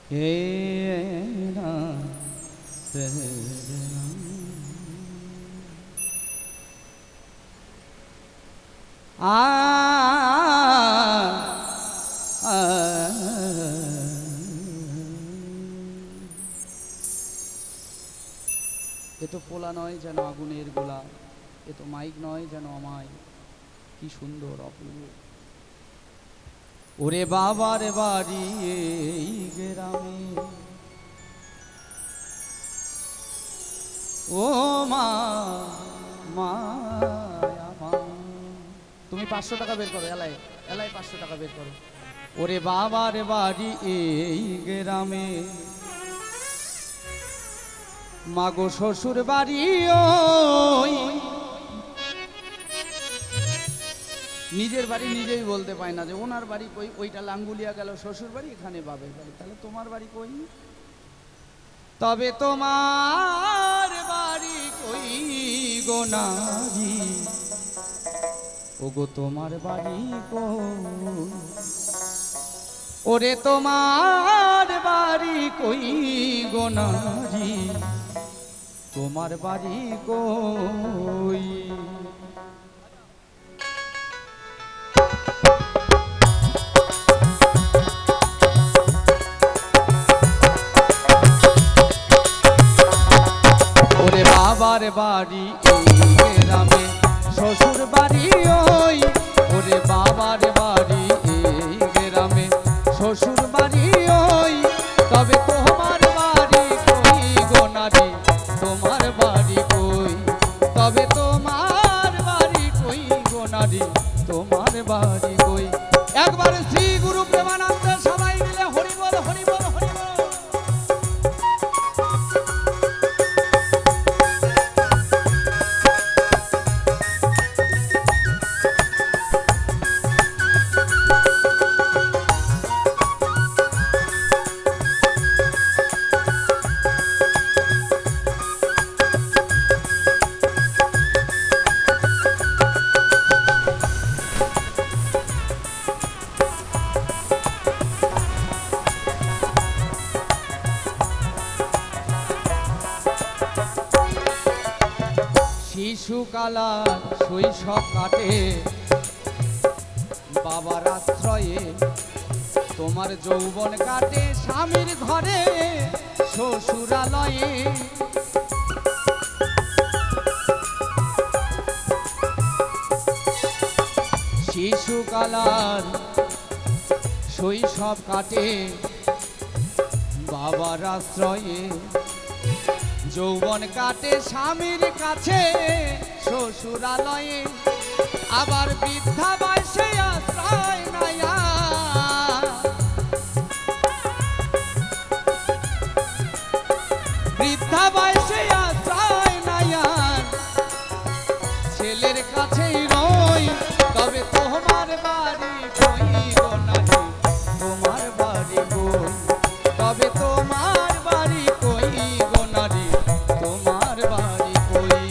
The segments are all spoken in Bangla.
हे এ তো পোলা নয় যেন আগুনের গোলা, এ তো মাইক নয় যেন আমায়, কি সুন্দর অপূর্ব। ওরে বাবার বাড়ি এই গ্রামে, ও মা তুমি 500 টাকা বের করো, এলাই এলাই 500 টাকা বের করো। ওরে বাবার বাড়ি এই গ্রামে, মাগো শ্বশুর বাড়ি ওই, নিজের বাড়ি নিজেই বলতে পায় না যে ওনার বাড়ি কই, ওইটা লাঙ্গুলিয়া গেল শ্বশুর বাড়ি, এখানে বাবের বাড়ি, তাহলে তোমার বাড়ি কই? তবে তোমার বাড়ি কই গো নারী, ওগো তোমার বাড়ি কই? ওরে তোমার বাড়ি কই গো নারী, তোমার বাড়ি কই? ওরে বাবার বাড়ি এই গ্রামে, শ্বশুর বাড়ি ওই, ওরে বাবার বাড়ি এই গ্রামে, শ্বশুর বাড়ি ওই, তবে তোমার বাড়ি কই গো নারী, তোমার বাড়ি কই? তবে তোমার বাড়ি কই গো নারী, তোমার বাড়ি কই? একবার শ্রী গুরু প্রেমানন্দ সবাই মিলে হরি বল হরি বল হরি বল। শিশুকালা শৈশব কাটে বাবার আশ্রয়ে, তোমার যৌবন কাটে স্বামীর ঘরে শ্বশুরালয়ে। শিশুকালার শৈশব কাটে বাবার আশ্রয়ে, যৌবন কাটে স্বামীর কাছে শ্বশুরালয়ে। আবার বৃদ্ধা বয়সে আশ্রয় নয়া, বৃদ্ধা বয়সে আশ্রয় নয়া, ছেলের কাছেই রই। তবে তোমার বাড়ি কই গো নারী, তোমার বাড়ি কই? তবে তোমার বাড়ি কই গো নারী, তোমার বাড়ি কই?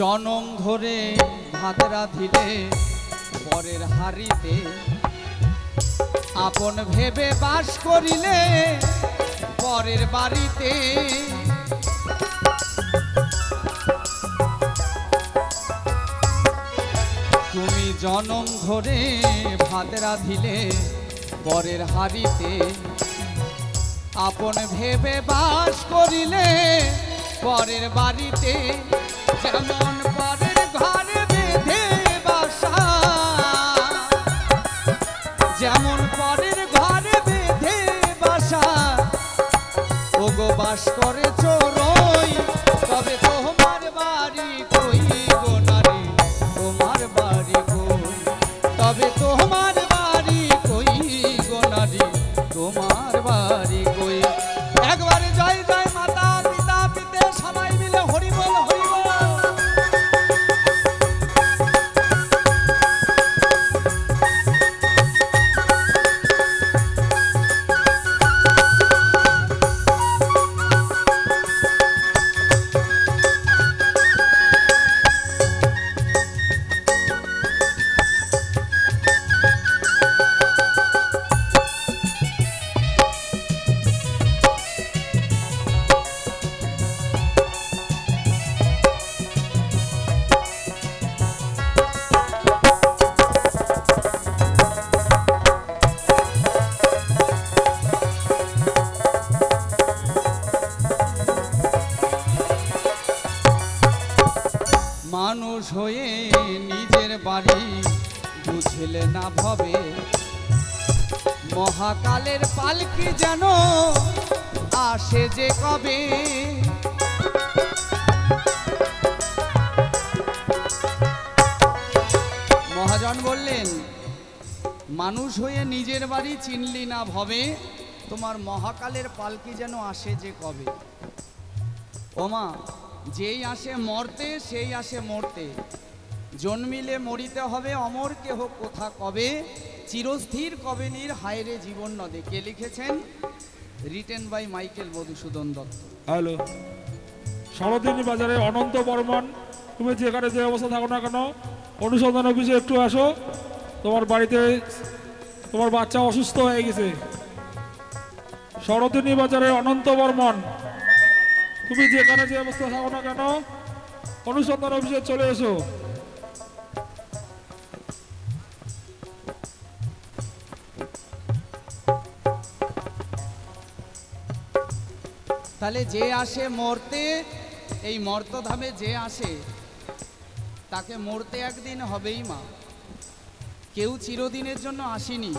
জনম ধরে ভাত রাঁধিলে পরের হাড়িতে, আপন ভেবে বাস করিলে পরের বাড়িতে। তুমি জনম ধরে ভাত রাঁধিলে পরের হাড়িতে, আপন ভেবে বাস করিলে পরের বাড়িতে। যেমন পরের ঘরে বেঁধে বাসা, যেমন পরের ঘরে বেঁধে বাসা, ওগো বাস করে চোরই। তবে তোমার বাড়ি কই গো নারী, তোমার বাড়ি কই? তবে তোমার বাড়ি কই গো নারী, তোমার বাড়ি কই। একবারে জয় জয় মাতা পিতা পিতে সবাই মিলে হরি বল হরি বল। মানুষ হয়ে নিজের বাড়ি বুঝলে না ভবে, মহাকালের পালকি যেন আসে যে কবে। মহাজন বললেন মানুষ হয়ে নিজের বাড়ি চিনলি না ভবে, তোমার মহাকালের পালকি যেন আসে যে কবে। ওমা, যেই আসে মরতে সেই আসে মরতে, জন্মিলে মরিতে হবে অমর কেহ কোথা কবে, চিরস্থির কবে নীর হায়রে জীবন নদে। কে লিখেছেন? Written by Michael Madhusudan Dutt. Hello, সরোদিনী বাজারে অনন্ত বর্মন, তুমি যেখানে যে অবস্থা থাকো না কেন অনুসন্ধান অফিসে একটু আসো। তোমার বাড়িতে তোমার বাচ্চা অসুস্থ হয়ে গেছে। সরোদিনী বাজারে অনন্ত বর্মন, তুমি যেখানে যে অবস্থা থাকো না কেন অনুসন্ধান অফিসে চলে এসো। তাহলে যে আসে মরতে, এই মর্তধামে যে আসে তাকে মরতে একদিন হবেই মা। কেউ চিরদিনের জন্য আসেনি,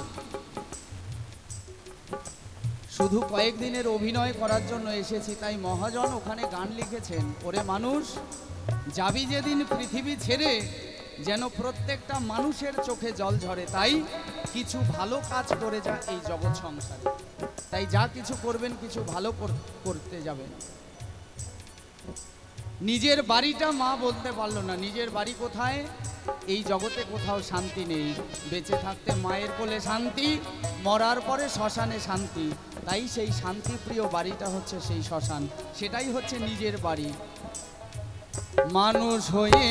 শুধু কয়েকদিনের অভিনয় করার জন্য এসেছি। তাই মহাজন ওখানে গান লিখেছেন, ওরে মানুষ যাবি যেদিন পৃথিবী ছেড়ে, যেন প্রত্যেকটা মানুষের চোখে জল ঝরে। তাই কিছু ভালো কাজ করে যা এই জগৎ সংসারে। তাই যা কিছু করবেন কিছু ভালো করতে যাবেন। নিজের বাড়িটা মা বলতে পারলো না, নিজের বাড়ি কোথায়? এই জগতে কোথাও শান্তি নেই। বেঁচে থাকতে মায়ের কোলে শান্তি, মরার পরে শ্মশানে শান্তি। তাই সেই শান্তিপ্রিয় বাড়িটা হচ্ছে সেই শ্মশান, সেটাই হচ্ছে নিজের বাড়ি। মানুষ হয়ে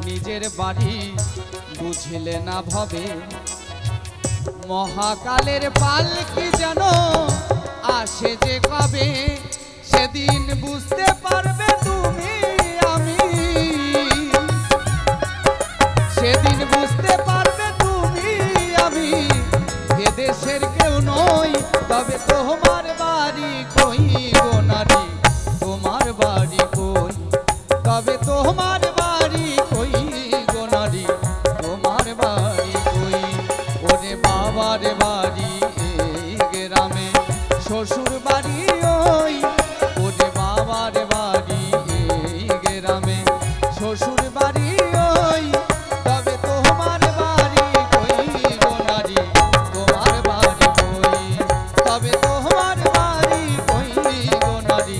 নিজের বাড়ি বুঝলে না ভবে, মহাকালের পালকি যেন আসে যে কবে, সেদিন বুঝতে পারবে তুমি আমি, সেদিন বুঝতে পারবে তুমি আমি, এ দেশের কেউ নই, তবে তোমার বাড়ি কই গো নারী, তোমার বাড়ি কই, তবে তোমার বাড়ি কই গো নারী, তোমার বাড়ি কই। ওরে বাবার বাড়ি এই গ্রামে, শ্বশুর বাড়ি ওই, ওরে বাবার বাড়ি এই গ্রামে, শ্বশুর বাড়ি ওই, তবে তোমার বাড়ি কই গো নারী, তোমার বাড়ি কই, তবে তোমার বাড়ি কই গো নারী,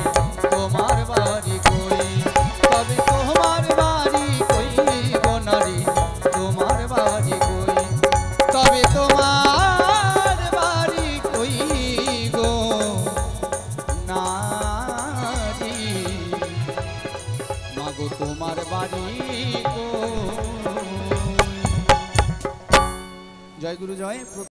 তোমার বাড়ি কই, তবে তোমার বাড়ি কই গো নারী, তোমার বাড়ি কই, তবে তোমার বাড়ি কই গো নারী, মাগো তোমার বাড়ি কই। জয় গুরু জয়।